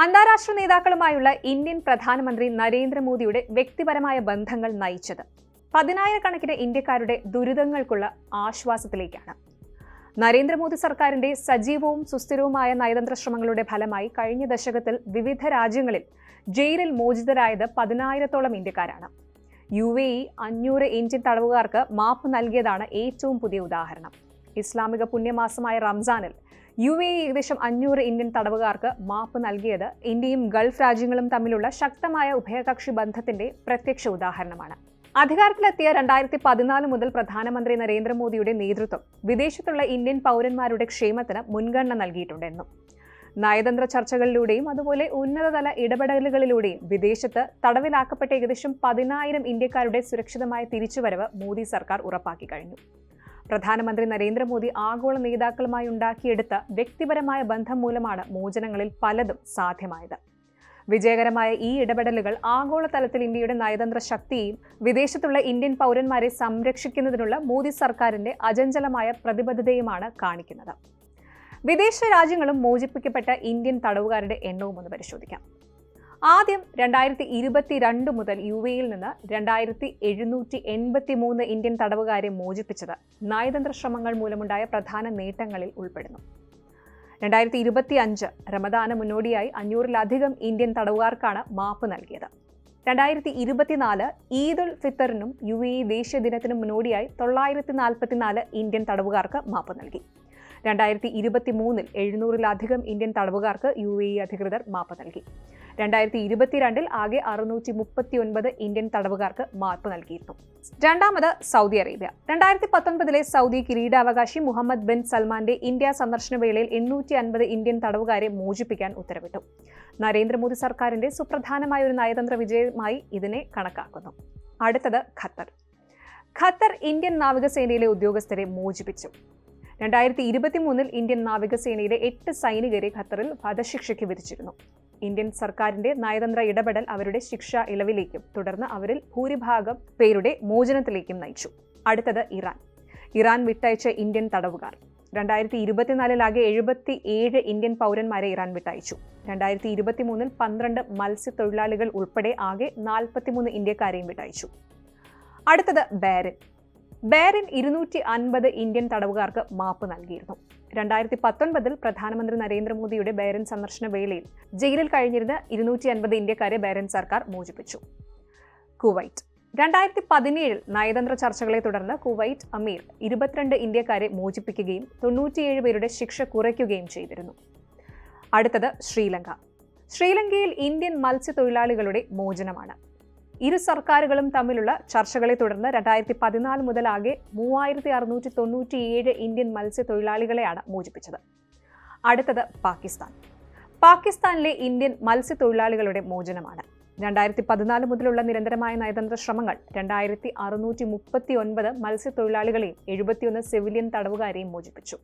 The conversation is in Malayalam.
അന്താരാഷ്ട്ര നേതാക്കളുമായുള്ള ഇന്ത്യൻ പ്രധാനമന്ത്രി നരേന്ദ്രമോദിയുടെ വ്യക്തിപരമായ ബന്ധങ്ങൾ നയിച്ചത് പതിനായിരക്കണക്കിന് ഇന്ത്യക്കാരുടെ ദുരിതങ്ങൾക്കുള്ള ആശ്വാസത്തിലേക്കാണ്. നരേന്ദ്രമോദി സർക്കാരിന്റെ സജീവവും സുസ്ഥിരവുമായ നയതന്ത്ര ശ്രമങ്ങളുടെ ഫലമായി കഴിഞ്ഞ ദശകത്തിൽ വിവിധ രാജ്യങ്ങളിൽ ജയിലിൽ മോചിതരായത് 10,000-ഓളം ഇന്ത്യക്കാരാണ്. UAE 500 ഇന്ത്യൻ തടവുകാർക്ക് മാപ്പ് നൽകിയതാണ് ഏറ്റവും പുതിയ ഉദാഹരണം. ഇസ്ലാമിക പുണ്യമാസമായ റംസാനിൽ UAE ഏകദേശം 500 ഇന്ത്യൻ തടവുകാർക്ക് മാപ്പ് നൽകിയത് ഇന്ത്യയും ഗൾഫ് രാജ്യങ്ങളും തമ്മിലുള്ള ശക്തമായ ഉഭയകക്ഷി ബന്ധത്തിന്റെ പ്രത്യക്ഷ ഉദാഹരണമാണ്. അധികാരത്തിലെത്തിയ 2014 മുതൽ പ്രധാനമന്ത്രി നരേന്ദ്രമോദിയുടെ നേതൃത്വം വിദേശത്തുള്ള ഇന്ത്യൻ പൗരന്മാരുടെ ക്ഷേമത്തിന് മുൻഗണന നൽകിയിട്ടുണ്ടെന്നും നയതന്ത്ര ചർച്ചകളിലൂടെയും അതുപോലെ ഉന്നതതല ഇടപെടലുകളിലൂടെയും വിദേശത്ത് തടവിലാക്കപ്പെട്ട ഏകദേശം 10,000 ഇന്ത്യക്കാരുടെ സുരക്ഷിതമായ തിരിച്ചുവരവ് മോദി സർക്കാർ ഉറപ്പാക്കി കഴിഞ്ഞു. പ്രധാനമന്ത്രി നരേന്ദ്രമോദി ആഗോള നേതാക്കളുമായി ഉണ്ടാക്കിയെടുത്ത വ്യക്തിപരമായ ബന്ധം മൂലമാണ് മോചനങ്ങളിൽ പലതും സാധ്യമായത്. വിജയകരമായ ഈ ഇടപെടലുകൾ ആഗോളതലത്തിൽ ഇന്ത്യയുടെ നയതന്ത്ര ശക്തിയെയും വിദേശത്തുള്ള ഇന്ത്യൻ പൗരന്മാരെ സംരക്ഷിക്കുന്നതിനുള്ള മോദി സർക്കാരിന്റെ അചഞ്ചലമായ പ്രതിബദ്ധതയുമാണ് കാണിക്കുന്നത്. വിദേശ രാജ്യങ്ങളും മോചിപ്പിക്കപ്പെട്ട ഇന്ത്യൻ തടവുകാരുടെ എണ്ണവും ഒന്ന് പരിശോധിക്കാം. ആദ്യം 2022 മുതൽ UAEയിൽ നിന്ന് 2,783 ഇന്ത്യൻ തടവുകാരെ മോചിപ്പിച്ചത് നയതന്ത്ര ശ്രമങ്ങൾ മൂലമുണ്ടായ പ്രധാന നേട്ടങ്ങളിൽ ഉൾപ്പെടുന്നു. 2025 റമദാന് മുന്നോടിയായി 500-ലധികം ഇന്ത്യൻ തടവുകാർക്കാണ് മാപ്പ് നൽകിയത്. 2024 ഈദ് ഉൽ ഫിത്തറിനും UAE ദേശീയ ദിനത്തിനും മുന്നോടിയായി 944 ഇന്ത്യൻ തടവുകാർക്ക് മാപ്പ് നൽകി. 2023 700-ലധികം ഇന്ത്യൻ തടവുകാർക്ക് UAE അധികൃതർ മാപ്പ് നൽകി. 2022 ആകെ 639 ഇന്ത്യൻ തടവുകാർക്ക് മാപ്പ് നൽകിയിരുന്നു. രണ്ടാമത് സൗദി അറേബ്യ. 2019 സൗദി കിരീടാവകാശി മുഹമ്മദ് ബിൻ സൽമാന്റെ ഇന്ത്യ സന്ദർശന വേളയിൽ 850 ഇന്ത്യൻ തടവുകാരെ മോചിപ്പിക്കാൻ ഉത്തരവിട്ടു. നരേന്ദ്രമോദി സർക്കാരിന്റെ സുപ്രധാനമായ ഒരു നയതന്ത്ര വിജയമായി ഇതിനെ കണക്കാക്കുന്നു. അടുത്തത് ഖത്തർ ഇന്ത്യൻ നാവികസേനയിലെ ഉദ്യോഗസ്ഥരെ മോചിപ്പിച്ചു. 2023 ഇന്ത്യൻ നാവികസേനയിലെ 8 സൈനികരെ ഖത്തറിൽ വധശിക്ഷയ്ക്ക് വിധിച്ചിരുന്നു. ഇന്ത്യൻ സർക്കാരിന്റെ നയതന്ത്ര ഇടപെടൽ അവരുടെ ശിക്ഷാ ഇളവിലേക്കും തുടർന്ന് അവരിൽ ഭൂരിഭാഗം പേരുടെ മോചനത്തിലേക്കും നയിച്ചു. അടുത്തത് ഇറാൻ വിട്ടയച്ച ഇന്ത്യൻ തടവുകാർ. 2024 ആകെ 77 ഇന്ത്യൻ പൗരന്മാരെ ഇറാൻ വിട്ടയച്ചു. 2023 12 മത്സ്യത്തൊഴിലാളികൾ ഉൾപ്പെടെ ആകെ 43 ഇന്ത്യക്കാരെയും വിട്ടയച്ചു. അടുത്തത് ബഹ്റിൻ 250 ഇന്ത്യൻ തടവുകാർക്ക് മാപ്പ് നൽകിയിരുന്നു. 2019 പ്രധാനമന്ത്രി നരേന്ദ്രമോദിയുടെ ബഹ്റിൻ സന്ദർശന വേളയിൽ ജയിലിൽ കഴിഞ്ഞിരുന്ന 250 ഇന്ത്യക്കാരെ ബഹ്റിൻ സർക്കാർ മോചിപ്പിച്ചു. കുവൈറ്റ് 2017 നയതന്ത്ര ചർച്ചകളെ തുടർന്ന് കുവൈറ്റ് അമീർ 22 ഇന്ത്യക്കാരെ മോചിപ്പിക്കുകയും 97 പേരുടെ ശിക്ഷ കുറയ്ക്കുകയും ചെയ്തിരുന്നു. അടുത്തത് ശ്രീലങ്കയിൽ ഇന്ത്യൻ മത്സ്യത്തൊഴിലാളികളുടെ മോചനമാണ്. ഇരു സർക്കാരുകളും തമ്മിലുള്ള ചർച്ചകളെ തുടർന്ന് 2014 മുതൽ ആകെ 3697 ഇന്ത്യൻ മത്സ്യത്തൊഴിലാളികളെയാണ് മോചിപ്പിച്ചത്. അടുത്തത് പാകിസ്ഥാനിലെ ഇന്ത്യൻ മത്സ്യത്തൊഴിലാളികളുടെ മോചനമാണ്. 2014 മുതലുള്ള നിരന്തരമായ നയതന്ത്ര ശ്രമങ്ങൾ 2639 മത്സ്യത്തൊഴിലാളികളെയും 71 സിവിലിയൻ തടവുകാരെയും മോചിപ്പിച്ചു.